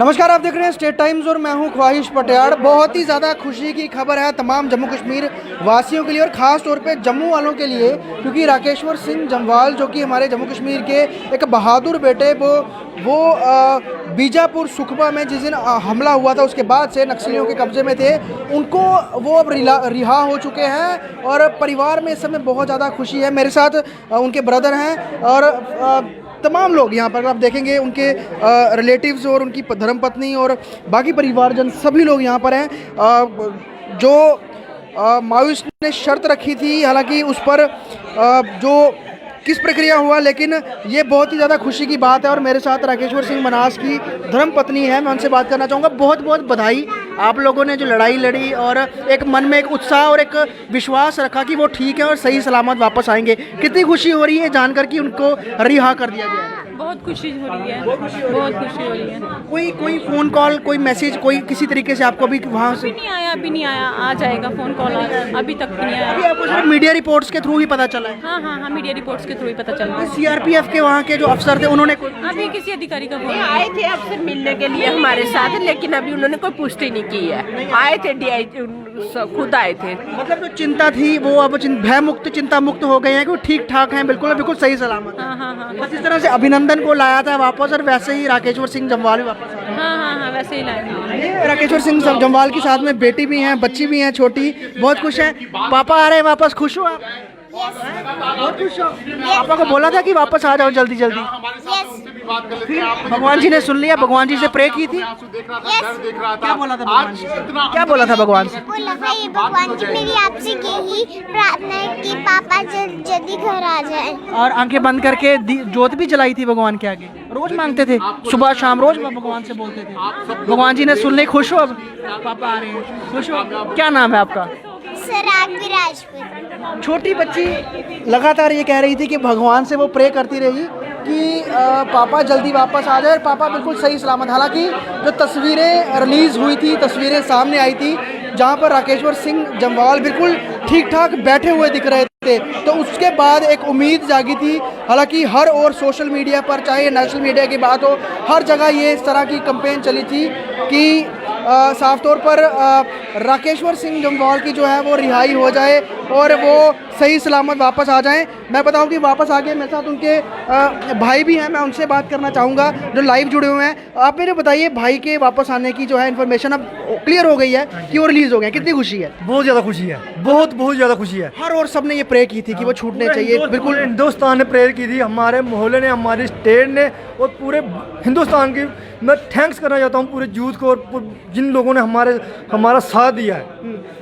नमस्कार, आप देख रहे हैं स्टेट टाइम्स और मैं हूं ख्वाहिश पटियाड़। बहुत ही ज़्यादा खुशी की खबर है तमाम जम्मू कश्मीर वासियों के लिए और ख़ास तौर पे जम्मू वालों के लिए, क्योंकि राकेश्वर सिंह जम्वाल जो कि हमारे जम्मू कश्मीर के एक बहादुर बेटे वो बीजापुर सुकमा में जिस दिन हमला हुआ था उसके बाद से नक्सलियों के कब्जे में थे, उनको वो अब रिहा हो चुके हैं और परिवार में इस समय बहुत ज़्यादा खुशी है। मेरे साथ उनके ब्रदर हैं और तमाम लोग यहाँ पर आप देखेंगे, उनके रिलेटिव्स और उनकी धर्मपत्नी और बाकी परिवारजन सभी लोग यहाँ पर हैं। जो मायूस ने शर्त रखी थी, हालांकि उस पर जो किस प्रक्रिया हुआ, लेकिन ये बहुत ही ज़्यादा खुशी की बात है। और मेरे साथ राकेश्वर सिंह मन्हास की धर्मपत्नी है, मैं उनसे बात करना चाहूँगा। बहुत बहुत बधाई, आप लोगों ने जो लड़ाई लड़ी और एक मन में एक उत्साह और एक विश्वास रखा कि वो ठीक है और सही सलामत वापस आएंगे। कितनी खुशी हो रही है जानकर कि उनको रिहा कर दिया गया है? बहुत खुशी हो रही है, बहुत खुशी हो रही है। कोई फ़ोन कॉल, कोई मैसेज, कोई किसी तरीके से आपको अभी वहाँ से? अभी नहीं आया, आ जाएगा फ़ोन कॉल, अभी तक नहीं आया। अभी आपको सिर्फ मीडिया रिपोर्ट्स के थ्रू ही पता चला है? हाँ, मीडिया रिपोर्ट्स के थ्रू ही पता चला है। सीआरपीएफ के वहाँ के जो अफसर थे उन्होंने अभी किसी अधिकारी का फोन आए थे अफसर मिलने के लिए हमारे साथ, लेकिन अभी उन्होंने कोई पुष्टि नहीं की है। आए थे डीआई खुद आए थे। मतलब जो चिंता थी वो अब भय मुक्त, चिंता मुक्त हो गए हैं कि वो ठीक ठाक हैं, बिल्कुल सही सलामत। हाँ। बस इस तरह से अभिनंदन को लाया था वापस और वैसे ही राकेश्वर सिंह जम्वाल भी वापस आए। हाँ, वैसे ही लाए। राकेश्वर सिंह जम्वाल के साथ में बेटी भी हैं, बच्ची भी हैं छोटी, बहुत खुश हैं। पापा आ रहे हैं वापस, खुश हो आप? बहुत खुश हो? पापा को बोला था कि वापस आ जाओ जल्दी जल्दी? भगवान जी ने सुन लिया, भगवान जी से प्रे की थी? क्या बोला था भगवान जी? क्या बोला था भगवान से? भगवान जी मेरी आपसे यही प्रार्थना है कि पापा जल्दी घर आ जाए। और आंखें बंद करके ज्योत भी जलाई थी भगवान के आगे, रोज मांगते थे, सुबह शाम रोज भगवान से बोलते थे। भगवान जी ने सुन ली, खुश हो अब? पापा आ रहे हैं, खुश हो? क्या नाम है आपका? सराग राजपूत। छोटी बच्ची लगातार ये कह रही थी कि भगवान से वो प्रे करती रही कि पापा जल्दी वापस आ जाए और पापा बिल्कुल सही सलामत। हालांकि जो तस्वीरें रिलीज़ हुई थी, तस्वीरें सामने आई थी जहां पर राकेश्वर सिंह जम्वाल बिल्कुल ठीक ठाक बैठे हुए दिख रहे थे, तो उसके बाद एक उम्मीद जागी थी। हालांकि हर और सोशल मीडिया पर, चाहे नेशनल मीडिया की बात हो, हर जगह ये इस तरह की कैंपेन चली थी कि साफ तौर पर राकेश्वर सिंह जम्वाल की जो है वो रिहाई हो जाए और वो सही सलामत वापस आ जाएं। मैं बताऊं कि वापस आ गए, मेरे साथ उनके भाई भी हैं, मैं उनसे बात करना चाहूँगा जो लाइव जुड़े हुए हैं। आप मेरे बताइए, भाई के वापस आने की जो है इन्फॉर्मेशन अब क्लियर हो गई है कि वो रिलीज़ हो गए, कितनी खुशी है? बहुत ज़्यादा खुशी है, बहुत ज़्यादा खुशी है। हर और सब ने ये प्रे की थी कि वो छूटने चाहिए। बिल्कुल हिंदुस्तान ने प्रेयर की थी, हमारे मोहल्ले ने, हमारी स्टेट ने और पूरे हिंदुस्तान की मैं थैंक्स करना चाहता हूँ पूरे यूथ को और जिन लोगों ने हमारा साथ दिया है।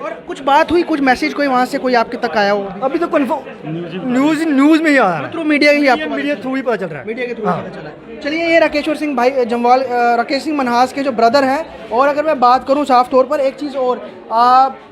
और कुछ बात हुई, कुछ मैसेज कोई वहाँ से कोई आपके तक आया हो? अभी तो कन्फर्म न्यूज़ में ही आ रहा है, थ्रू मीडिया ही, आपको मीडिया थ्रू ही पता चल रहा है, मीडिया के थ्रू पता चला है। चलिए, ये राकेश्वर सिंह भाई जम्वाल, राकेश सिंह मन्हास के जो ब्रदर हैं। और अगर मैं बात करूँ साफ तौर पर, एक चीज़ और,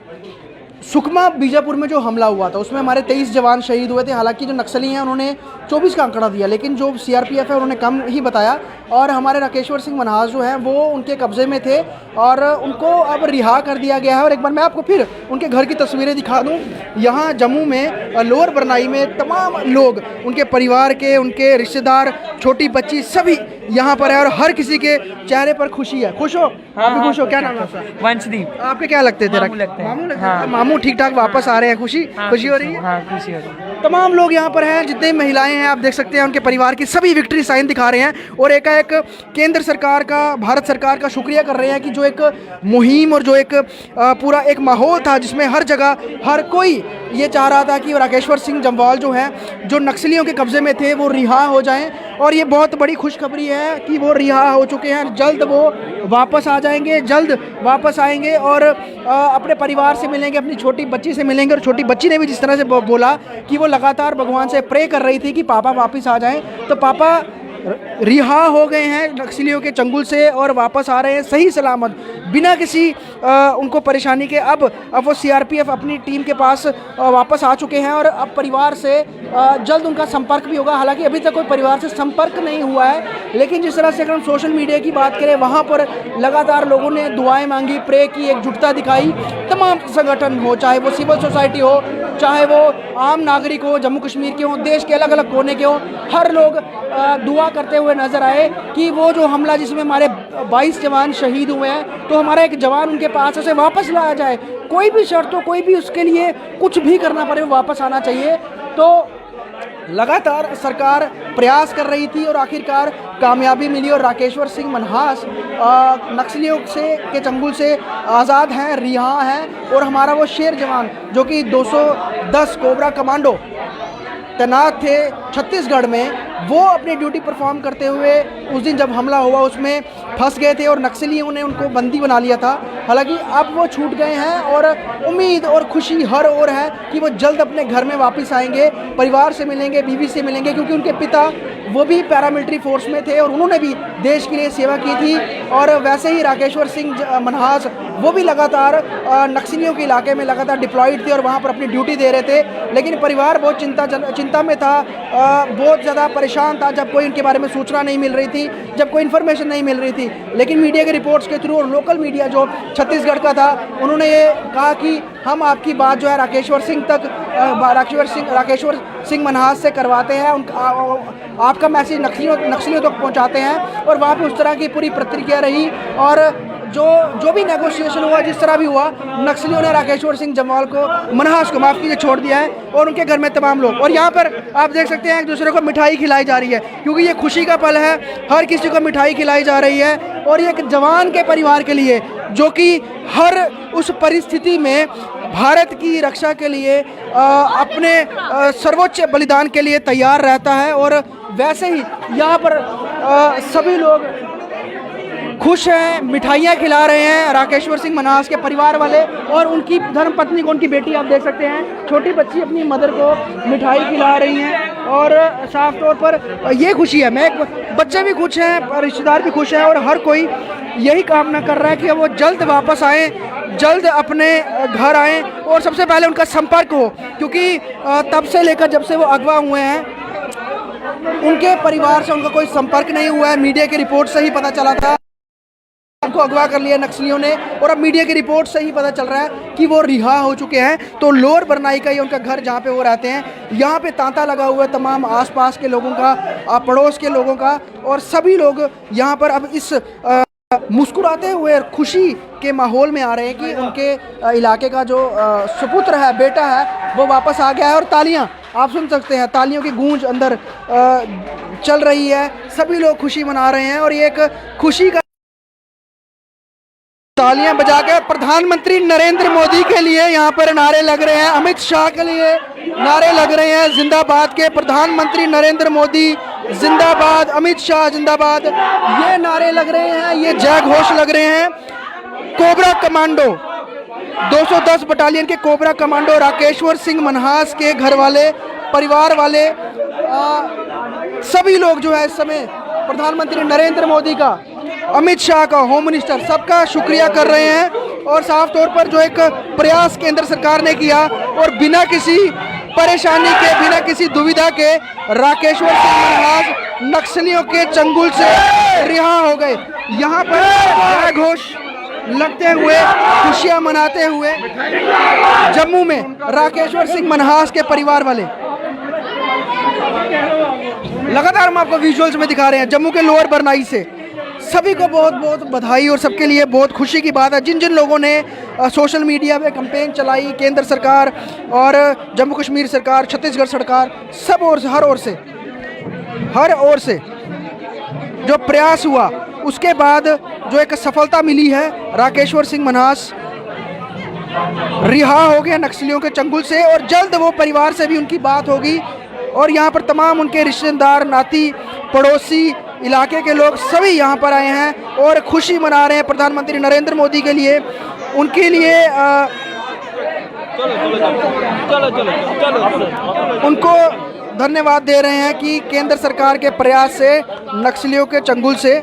सुकमा बीजापुर में जो हमला हुआ था उसमें हमारे 23 जवान शहीद हुए थे। हालांकि जो नक्सली हैं उन्होंने 24 का आंकड़ा दिया, लेकिन जो सीआरपीएफ है उन्होंने कम ही बताया। और हमारे राकेश्वर सिंह मन्हास जो हैं वो उनके कब्ज़े में थे और उनको अब रिहा कर दिया गया है। और एक बार मैं आपको फिर उनके घर की तस्वीरें दिखा दूँ। यहाँ जम्मू में लोअर बरनाई में तमाम लोग, उनके परिवार के, उनके रिश्तेदार, छोटी बच्ची, सभी यहाँ पर है और हर किसी के चेहरे पर खुशी है। खुश हो? आप भी खुश हो? क्या नाम है आपका? वंशदीप। आपके क्या लगते थे? मामू लगते हैं। हाँ। मामू ठीक ठाक वापस आ रहे हैं, खुशी हो रही है? हाँ, खुशी हो रही है। तमाम लोग यहाँ पर हैं, जितने महिलाएं हैं आप देख सकते हैं, उनके परिवार की सभी विक्ट्री साइन दिखा रहे हैं और एकाएक केंद्र सरकार का, भारत सरकार का शुक्रिया कर रहे हैं कि जो एक मुहिम और जो एक पूरा एक माहौल था जिसमें हर जगह हर कोई ये चाह रहा था कि राकेश्वर सिंह जम्वाल जो हैं, जो नक्सलियों के कब्ज़े में थे, वो रिहा हो जाएं। और ये बहुत बड़ी खुशखबरी है कि वो रिहा हो चुके हैं, जल्द वो वापस आ जाएंगे, जल्द वापस आएंगे और अपने परिवार से मिलेंगे, अपनी छोटी बच्ची से मिलेंगे। और छोटी बच्ची ने भी जिस तरह से बोला कि वो लगातार भगवान से प्रे कर रही थी कि पापा वापस आ जाएं, तो पापा रिहा हो गए हैं नक्सलियों के चंगुल से और वापस आ रहे हैं सही सलामत, बिना किसी उनको परेशानी के। अब वो सीआरपीएफ अपनी टीम के पास वापस आ चुके हैं और अब परिवार से जल्द उनका संपर्क भी होगा। हालांकि अभी तक कोई परिवार से संपर्क नहीं हुआ है, लेकिन जिस तरह से अगर हम सोशल मीडिया की बात करें, वहाँ पर लगातार लोगों ने दुआएं मांगी, प्रे की, एकजुटता दिखाई। तमाम संगठन हो, चाहे वो सिविल सोसाइटी हो, चाहे वो आम नागरिक हो, जम्मू कश्मीर के हों, देश के अलग अलग कोने के हों, हर लोग दुआ करते हुए नज़र आए कि वो जो हमला जिसमें हमारे 22 जवान शहीद हुए हैं, तो हमारा एक जवान उनके पास से वापस लाया जाए। कोई भी शर्त हो, कोई भी उसके लिए कुछ भी करना पड़े, वो वापस आना चाहिए। तो लगातार सरकार प्रयास कर रही थी और आखिरकार कामयाबी मिली और राकेश्वर सिंह मन्हास नक्सलियों के चंगुल से आज़ाद हैं, रिहा हैं। और हमारा वो शेर जवान जो कि 210 कोबरा कमांडो तैनात थे छत्तीसगढ़ में, वो अपनी ड्यूटी परफॉर्म करते हुए उस दिन जब हमला हुआ उसमें फंस गए थे और नक्सलियों ने उनको बंदी बना लिया था। हालांकि अब वो छूट गए हैं और उम्मीद और खुशी हर ओर है कि वो जल्द अपने घर में वापस आएंगे, परिवार से मिलेंगे, बीवी से मिलेंगे, क्योंकि उनके पिता वो भी पैरामिलिट्री फोर्स में थे और उन्होंने भी देश के लिए सेवा की थी। और वैसे ही राकेश्वर सिंह मन्हास वो भी लगातार नक्सलियों के इलाके में लगातार डिप्लॉयड थे और वहाँ पर अपनी ड्यूटी दे रहे थे। लेकिन परिवार बहुत चिंता में था, बहुत ज़्यादा परेशान था जब कोई उनके बारे में सूचना नहीं मिल रही थी, जब कोई इन्फॉर्मेशन नहीं मिल रही थी। लेकिन मीडिया के रिपोर्ट्स के थ्रू और लोकल मीडिया जो छत्तीसगढ़ का था, उन्होंने ये कहा कि हम आपकी बात जो है राकेश्वर सिंह मन्हास से करवाते हैं, आपका मैसेज नक्सलियों तक पहुंचाते हैं। और वहाँ पे उस तरह की पूरी प्रतिक्रिया रही और जो भी नेगोशिएशन हुआ, जिस तरह भी हुआ, नक्सलियों ने राकेश्वर सिंह जम्वाल को, मन्हास को माफ़ कीजिए, छोड़ दिया है और उनके घर में तमाम लोग। और यहाँ पर आप देख सकते हैं एक दूसरे को मिठाई खिलाई जा रही है, क्योंकि ये खुशी का पल है, हर किसी को मिठाई खिलाई जा रही है। और ये एक जवान के परिवार के लिए जो कि हर उस परिस्थिति में भारत की रक्षा के लिए अपने सर्वोच्च बलिदान के लिए तैयार रहता है। और वैसे ही यहाँ पर सभी लोग खुश हैं, मिठाइयाँ खिला रहे हैं राकेश्वर सिंह मन्हास के परिवार वाले और उनकी धर्मपत्नी को, उनकी बेटी आप देख सकते हैं, छोटी बच्ची अपनी मदर को मिठाई खिला रही हैं। और साफ तौर पर ये खुशी है, बच्चे भी खुश हैं, रिश्तेदार भी खुश हैं और हर कोई यही कामना कर रहा है कि वो जल्द वापस आएँ, जल्द अपने घर आएँ और सबसे पहले उनका संपर्क हो, क्योंकि तब से लेकर जब से वो अगवा हुए हैं उनके परिवार से उनका कोई संपर्क नहीं हुआ है। मीडिया की रिपोर्ट से ही पता चला था उनको अगवा कर लिया नक्सलियों ने और अब मीडिया की रिपोर्ट से ही पता चल रहा है कि वो रिहा हो चुके हैं। तो लोअर बरनाई का ये उनका घर जहाँ पे वो रहते हैं, यहाँ पे तांता लगा हुआ है तमाम आसपास के लोगों का, पड़ोस के लोगों का, और सभी लोग यहाँ पर अब इस मुस्कुराते हुए खुशी के माहौल में आ रहे हैं कि उनके इलाके का जो सुपुत्र है, बेटा है, वो वापस आ गया है। और तालियां आप सुन सकते हैं, तालियों की गूंज अंदर चल रही है, सभी लोग खुशी मना रहे हैं। और ये एक खुशी का तालियां बजा के प्रधानमंत्री नरेंद्र मोदी के लिए यहाँ पर नारे लग रहे हैं, अमित शाह के लिए नारे लग रहे हैं जिंदाबाद के, प्रधानमंत्री नरेंद्र मोदी जिंदाबाद, अमित शाह जिंदाबाद, ये नारे लग रहे हैं, ये जय घोष लग रहे हैं। कोबरा कमांडो 210 बटालियन के कोबरा कमांडो राकेश्वर सिंह मन्हास के घर वाले, परिवार वाले, सभी लोग जो है इस समय प्रधानमंत्री नरेंद्र मोदी का, अमित शाह का, होम मिनिस्टर, सबका शुक्रिया कर रहे हैं। और साफ तौर पर जो एक प्रयास केंद्र सरकार ने किया और बिना किसी परेशानी के, बिना किसी दुविधा के राकेश्वर सिंह मन्हास नक्सलियों के चंगुल से रिहा हो गए। यहाँ पर जय घोष लगते हुए, खुशियाँ मनाते हुए जम्मू में राकेश्वर सिंह मन्हास के परिवार वाले, लगातार हम आपको विजुअल्स में दिखा रहे हैं जम्मू के लोअर बरनाई से। सभी को बहुत बहुत बधाई और सबके लिए बहुत खुशी की बात है। जिन जिन लोगों ने सोशल मीडिया पे कैंपेन चलाई, केंद्र सरकार और जम्मू कश्मीर सरकार, छत्तीसगढ़ सरकार, सब ओर से, हर ओर से जो प्रयास हुआ, उसके बाद जो एक सफलता मिली है, राकेश्वर सिंह मन्हास रिहा हो गया नक्सलियों के चंगुल से और जल्द वो परिवार से भी उनकी बात होगी। और यहाँ पर तमाम उनके रिश्तेदार, नाती, पड़ोसी, इलाके के लोग सभी यहाँ पर आए हैं और खुशी मना रहे हैं प्रधानमंत्री नरेंद्र मोदी के लिए, उनके लिए उनको धन्यवाद दे रहे हैं कि केंद्र सरकार के प्रयास से नक्सलियों के चंगुल से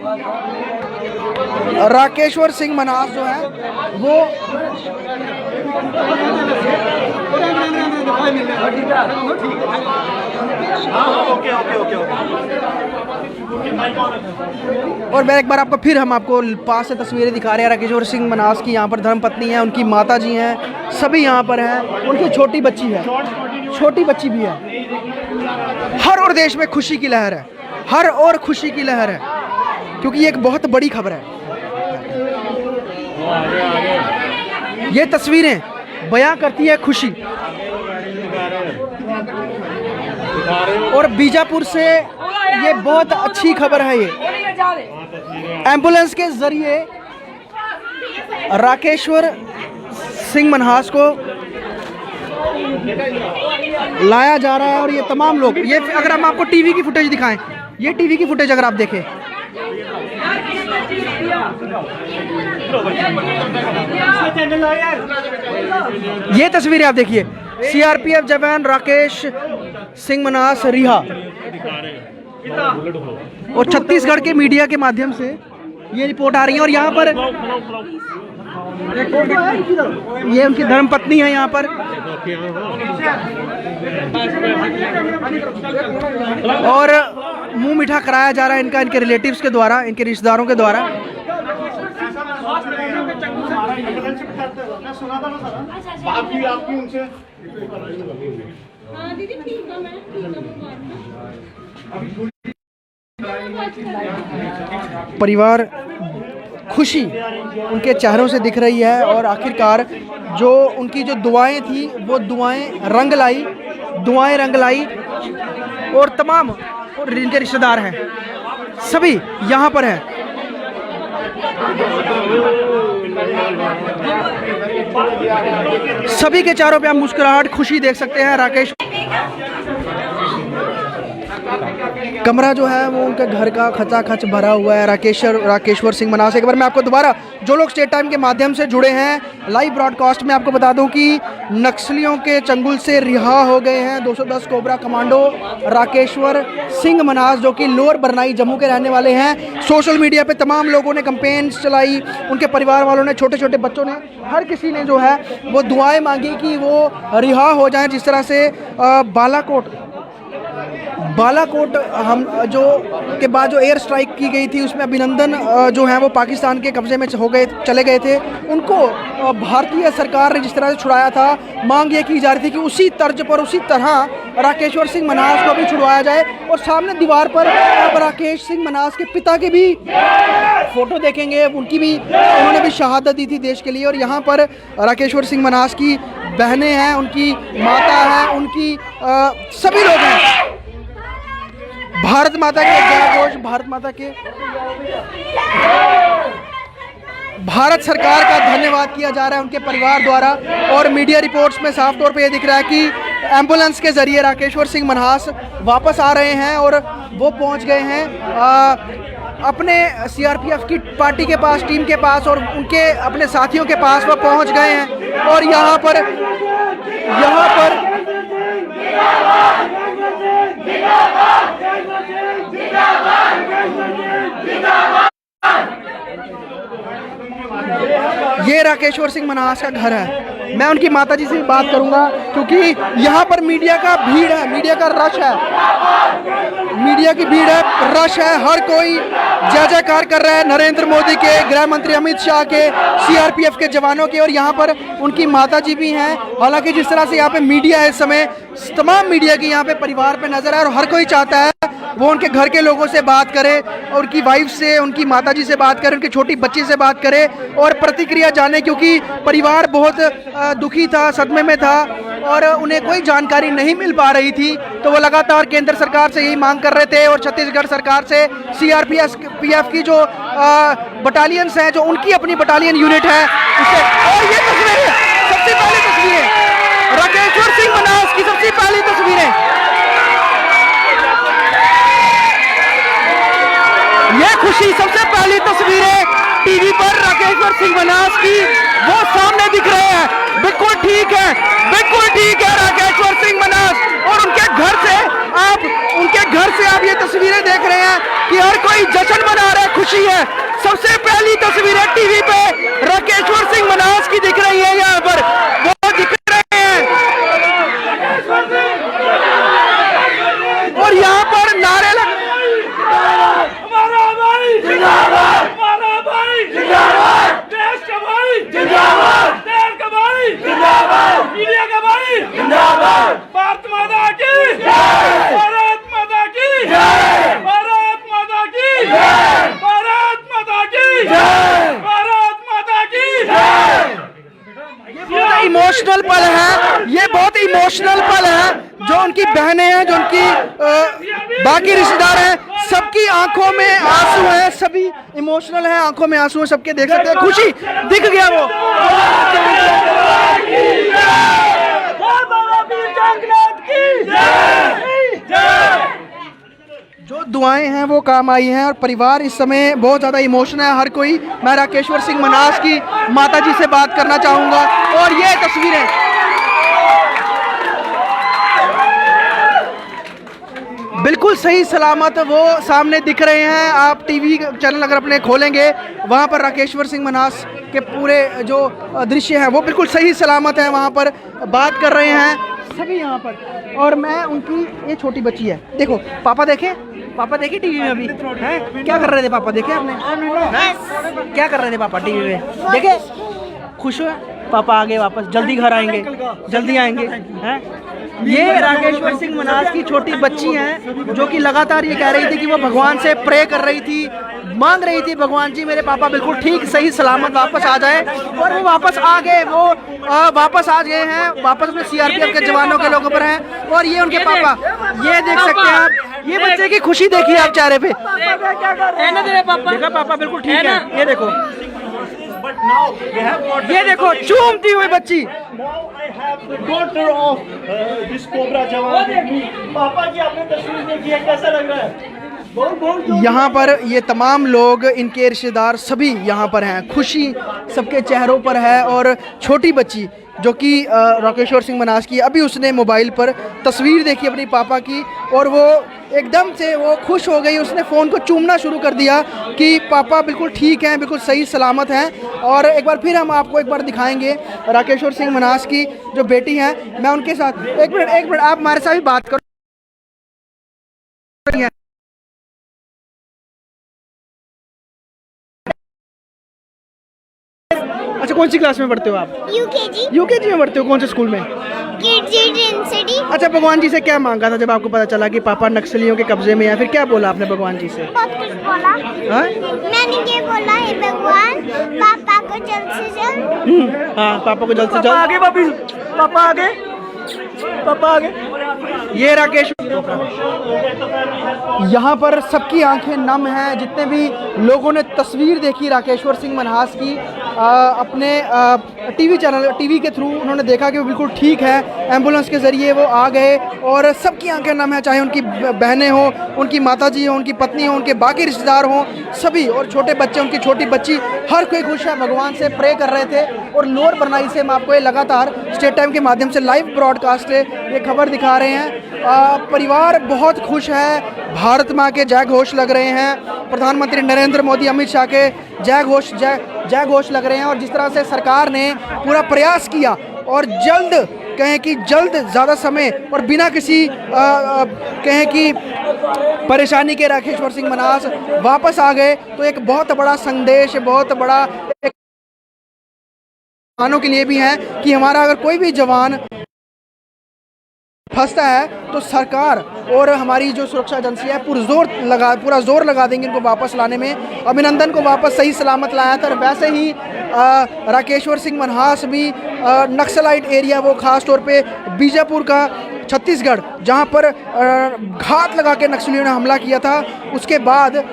राकेश्वर सिंह मन्हास जो है वो और मैं एक बार आपको फिर हम आपको पास से तस्वीरें दिखा रहे हैं। राकेश्वर सिंह मनास की यहाँ पर धर्मपत्नी है, उनकी माता जी हैं, सभी यहाँ पर हैं। उनकी छोटी बच्ची है, छोटी बच्ची भी है। हर और देश में खुशी की लहर है, हर और खुशी की लहर है, क्योंकि ये एक बहुत बड़ी खबर है। ये तस्वीरें बयां करती है खुशी। और बीजापुर से ये बहुत अच्छी खबर है। ये एम्बुलेंस के जरिए राकेश्वर सिंह मनहास को लाया जा रहा है। और ये तमाम लोग, ये अगर हम आपको टीवी की फुटेज दिखाएं, ये टीवी की फुटेज अगर आप देखें, ये तस्वीरें आप देखिए। सीआरपीएफ जवान राकेश सिंह मनास रिहा, और छत्तीसगढ़ के मीडिया के माध्यम से ये रिपोर्ट आ रही है। और यहाँ पर ये उनकी धर्मपत्नी है यहाँ पर, और मुंह मीठा कराया जा रहा है इनका, इनके रिलेटिव्स के द्वारा, इनके रिश्तेदारों के द्वारा। परिवार खुशी उनके चेहरों से दिख रही है। और आखिरकार जो उनकी जो दुआएं थी वो दुआएं रंग लाई, और तमाम और जिनके रिश्तेदार हैं सभी यहाँ पर हैं। सभी के चेहरों पे आप मुस्कुराहट, खुशी देख सकते हैं। राकेश कमरा जो है वो उनके घर का खचाखच भरा हुआ है। राकेश्वर सिंह मनास। एक बार मैं आपको दोबारा, जो लोग स्टेट टाइम के माध्यम से जुड़े हैं लाइव ब्रॉडकास्ट में, आपको बता दूं कि नक्सलियों के चंगुल से रिहा हो गए हैं 210 कोबरा कमांडो राकेश्वर सिंह मनास, जो कि लोअर बरनाई जम्मू के रहने वाले हैं। सोशल मीडिया पे तमाम लोगों ने कैंपेन्स चलाई, उनके परिवार वालों ने, छोटे छोटे बच्चों ने, हर किसी ने जो है वो दुआएं मांगी कि वो रिहा हो जाएं। जिस तरह से बालाकोट हम जो के बाद जो एयर स्ट्राइक की गई थी उसमें अभिनंदन जो है वो पाकिस्तान के कब्जे में चले गए थे, उनको भारतीय सरकार ने जिस तरह से छुड़ाया था, मांग ये की जा रही थी कि उसी तर्ज पर, उसी तरह राकेश्वर सिंह मनास को भी छुड़वाया जाए। और सामने दीवार पर आप राकेश सिंह मनास के पिता के भी फोटो देखेंगे, उनकी भी, उन्होंने भी शहादत दी थी देश के लिए। और यहाँ पर राकेश्वर सिंह मनास की बहनें हैं, उनकी माता है, उनकी सभी लोग हैं। भारत माता के जय घोष, भारत माता के, भारत सरकार का धन्यवाद किया जा रहा है उनके परिवार द्वारा। और मीडिया रिपोर्ट्स में साफ तौर पे ये दिख रहा है कि एम्बुलेंस के जरिए राकेश्वर सिंह मनहास वापस आ रहे हैं और वो पहुंच गए हैं अपने सीआरपीएफ की पार्टी के पास, टीम के पास, और उनके अपने साथियों के पास वो पहुंच गए हैं। और यहाँ पर ये राकेश्वर सिंह मनहास का घर है। मैं उनकी माताजी से भी बात करूंगा, क्योंकि यहाँ पर मीडिया का भीड़ है, मीडिया का रश है, मीडिया की भीड़ है, रश है। हर कोई जय जयकार कर रहा है नरेंद्र मोदी के, गृह मंत्री अमित शाह के, सीआरपीएफ के जवानों के। और यहाँ पर उनकी माताजी भी हैं। हालांकि जिस तरह से यहाँ पे मीडिया है इस समय, तमाम मीडिया की यहाँ पे परिवार पे नजर है, और हर कोई चाहता है वो उनके घर के लोगों से बात करे, और उनकी वाइफ से, उनकी माताजी से बात करे, उनकी छोटी बच्ची से बात करे और प्रतिक्रिया जाने, क्योंकि परिवार बहुत दुखी था, सदमे में था और उन्हें कोई जानकारी नहीं मिल पा रही थी। तो वो लगातार केंद्र सरकार से यही मांग कर रहे थे, और छत्तीसगढ़ सरकार से, सीआरपीएफ की जो बटालियंस हैं, जो उनकी अपनी बटालियन यूनिट है उससे। और ये तस्वीरें, सबसे पहली तस्वीरें राकेश्वर सिंह मनास की, सबसे पहली तस्वीरें, ये खुशी, सबसे पहली तस्वीरें टीवी पर राकेश्वर सिंह मनास की वो सामने दिख रहे हैं। बिल्कुल ठीक है, बिल्कुल ठीक है, राकेश्वर सिंह मनास। और उनके घर से आप ये तस्वीरें देख रहे हैं कि हर कोई जश्न मना रहा है, खुशी है। सबसे पहली तस्वीरें टीवी पे राकेश्वर सिंह मनास की दिख रही है, यहाँ पर वो दिख रहे हैं। इमोशनल पल है, ये बहुत इमोशनल पल है। जो उनकी बहनें हैं, जो उनकी बाकी रिश्तेदार हैं, सबकी आंखों में आंसू हैं, सभी इमोशनल हैं, आंखों में आंसू हैं, सबके देख सकते हैं, खुशी दिख गया वो। जो दुआएं हैं वो काम आई हैं और परिवार इस समय बहुत ज़्यादा इमोशनल है हर कोई। मैं राकेश्वर सिंह मन्हास की माताजी से बात करना चाहूँगा और ये तस्वीरें बिल्कुल सही सलामत वो सामने दिख रहे हैं। आप टीवी चैनल अगर अपने खोलेंगे वहाँ पर राकेश्वर सिंह मन्हास के पूरे जो दृश्य हैं वो बिल्कुल सही सलामत हैं, वहाँ पर बात कर रहे हैं सभी यहाँ पर। और मैं उनकी ये छोटी बच्ची है, देखो पापा देखे टीवी में अभी हैं, क्या कर रहे थे पापा, देखे आपने क्या कर रहे थे पापा टीवी में, देखे खुश हुए पापा आ गए वापस, जल्दी घर आएंगे, जल्दी आएंगे हैं। ये राकेश्वर सिंह मन्हास की छोटी बच्ची हैं जो कि लगातार ये कह रही थी कि वो भगवान से प्रे कर रही थी, मांग रही थी भगवान जी मेरे पापा बिल्कुल ठीक सही सलामत वापस आ जाए, और वो वापस आ गए। वो वापस आ गए हैं, वापस अपने सीआरपीएफ के जवानों के लोगों पर हैं। और ये उनके पापा, ये देख सकते हैं आप, ये बच्चे की खुशी देखिए आप चेहरे पे। देखा पापा बिल्कुल ठीक है, ये देखो, ये देखो चूमती हुई बच्ची। डॉटर ऑफ दिस कोबरा जवान पापा की आपने तस्वीर देखी है, कैसा लग रहा है? यहाँ पर ये तमाम लोग, इनके रिश्तेदार सभी यहाँ पर हैं, खुशी सबके चेहरों पर है। और छोटी बच्ची जो कि राकेश्वर सिंह मन्हास की, अभी उसने मोबाइल पर तस्वीर देखी अपनी पापा की और वो एकदम से वो खुश हो गई, उसने फ़ोन को चूमना शुरू कर दिया कि पापा बिल्कुल ठीक हैं, बिल्कुल सही सलामत हैं। और एक बार फिर हम आपको एक बार दिखाएंगे राकेश्वर सिंह मन्हास की जो बेटी हैं, मैं उनके साथ एक मिनट आप हमारे साथ भी बात करो। अच्छा, कौन सी क्लास में पढ़ते हो आप? यूकेजी में पढ़ते हो, कौन से स्कूल में? सिटी। अच्छा, भगवान जी से क्या मांगा था जब आपको पता चला कि पापा नक्सलियों के कब्जे में है, फिर क्या बोला आपने भगवान जी से? बहुत कुछ बोला। हाँ? मैंने ये बोला है भगवान पापा को जल्द से जल्द। हाँ, पापा को जल्द से जल्द। आगे पापी, पापा आगे, पापा आगे। ये राकेश, यहाँ पर सबकी आंखें नम हैं, जितने भी लोगों ने तस्वीर देखी राकेश्वर सिंह मन्हास की अपने टीवी के थ्रू उन्होंने देखा कि वो बिल्कुल ठीक है, एम्बुलेंस के ज़रिए वो आ गए और सबकी आंखें नम हैं, चाहे उनकी बहनें हों, उनकी माताजी हों, उनकी पत्नी हो, उनके बाकी रिश्तेदार हों, सभी, और छोटे बच्चे, उनकी छोटी बच्ची, हर कोई खुश है, भगवान से प्रे कर रहे थे। और लोअर बरनाई से हम आपको ये लगातार स्टेट टाइम के माध्यम से लाइव ब्रॉडकास्ट ये खबर दिखा रहे हैं। परिवार बहुत खुश है, भारत माँ के जय घोष लग रहे हैं, प्रधानमंत्री नरेंद्र मोदी, अमित शाह के जय घोष लग रहे हैं। और जिस तरह से सरकार ने पूरा प्रयास किया और जल्द, कहें कि जल्द, ज़्यादा समय और बिना किसी कहें कि परेशानी के राकेश्वर सिंह मन्हास वापस आ गए, तो एक बहुत बड़ा संदेश, बहुत बड़ा जवानों के लिए भी है कि हमारा अगर कोई भी जवान फंसता है तो सरकार और हमारी जो सुरक्षा एजेंसी है पूरा जोर लगा देंगे इनको वापस लाने में। अभिनंदन को वापस सही सलामत लाया था। और वैसे ही राकेश्वर सिंह मन्हास भी नक्सलाइट एरिया, वो ख़ास तौर पे बीजापुर का छत्तीसगढ़, जहां पर घात लगा के नक्सलियों ने हमला किया था, उसके बाद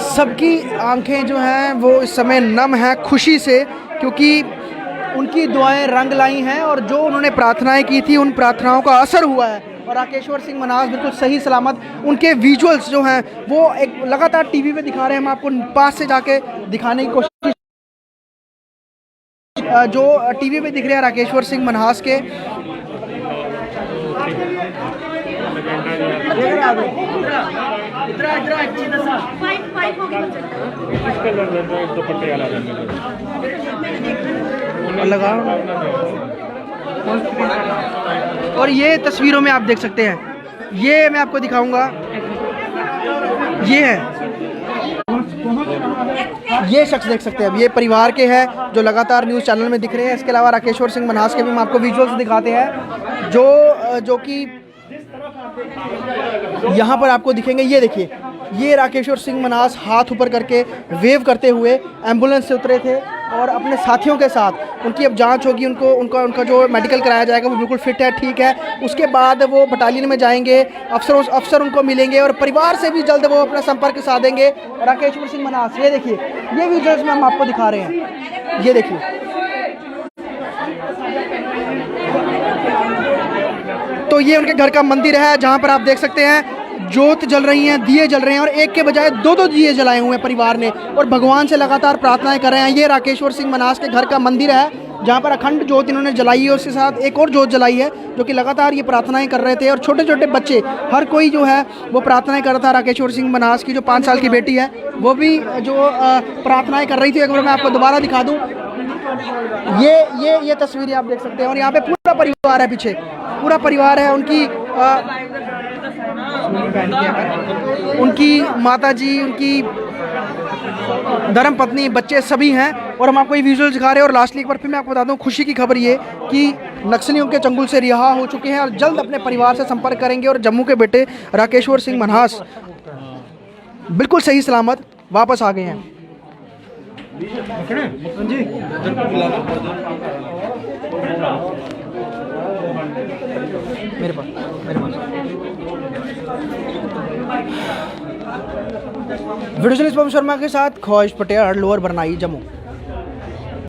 सबकी आंखें जो हैं वो इस समय नम हैं खुशी से, क्योंकि उनकी दुआएं रंग लाई हैं और जो उन्होंने प्रार्थनाएं की थी उन प्रार्थनाओं का असर हुआ है। और राकेश्वर सिंह मन्हास बिल्कुल सही सलामत, उनके विजुअल्स जो हैं वो एक लगातार टीवी पे दिखा रहे हैं, हम आपको पास से जाके दिखाने की कोशिश, जो टीवी पे दिख रहे हैं राकेश्वर सिंह मन्हास के। लगा और ये तस्वीरों में आप देख सकते हैं, ये मैं आपको दिखाऊंगा, ये है, ये शख्स देख सकते हैं, अब ये परिवार के हैं जो लगातार न्यूज़ चैनल में दिख रहे हैं। इसके अलावा राकेश्वर सिंह मन्हास के भी हम आपको विजुअल्स दिखाते हैं जो कि यहाँ पर आपको दिखेंगे। ये देखिए, ये राकेश्वर सिंह मन्हास हाथ ऊपर करके वेव करते हुए एम्बुलेंस से उतरे थे और अपने साथियों के साथ उनकी अब जांच होगी, उनका जो मेडिकल कराया जाएगा वो बिल्कुल फिट है, ठीक है। उसके बाद वो बटालियन में जाएंगे, अफसर उनको मिलेंगे और परिवार से भी जल्द वो अपना संपर्क साधेंगे। राकेश्वर सिंह मन्हास, ये देखिए, ये विजुअल्स में हम आपको दिखा रहे हैं, ये देखिए। तो ये उनके घर का मंदिर है जहाँ पर आप देख सकते हैं जोत जल रही हैं, दिए जल रहे हैं और एक के बजाय दो दिए जलाए हुए हैं परिवार ने और भगवान से लगातार प्रार्थनाएं कर रहे हैं। ये राकेश्वर सिंह मन्हास के घर का मंदिर है जहाँ पर अखंड जोत इन्होंने जलाई है, उसके साथ एक और जोत जलाई है जो कि लगातार ये प्रार्थनाएं कर रहे थे और छोटे छोटे बच्चे हर कोई जो है वो प्रार्थनाएं कर रहा था। राकेश्वर सिंह मन्हास की जो 5 साल की बेटी है वो भी जो प्रार्थनाएं कर रही थी। एक बार मैं आपको दोबारा दिखा दूँ, ये तस्वीरें आप देख सकते हैं और यहाँ पे पूरा परिवार है, पीछे पूरा परिवार है, उनकी माता जी, उनकी धर्म पत्नी, बच्चे सभी हैं और हम आपको ये विजुअल दिखा रहे हैं। और लास्टली एक बार फिर मैं आपको बता दूं, खुशी की खबर ये कि नक्सलियों के चंगुल से रिहा हो चुके हैं और जल्द अपने परिवार से संपर्क करेंगे और जम्मू के बेटे राकेश्वर सिंह मन्हास बिल्कुल सही सलामत वापस आ गए हैं। मेरे पास वीडियो जर्नलिस्ट पवन शर्मा के साथ ख्वाहिश पटेल, लोअर बरनाई, जम्मू।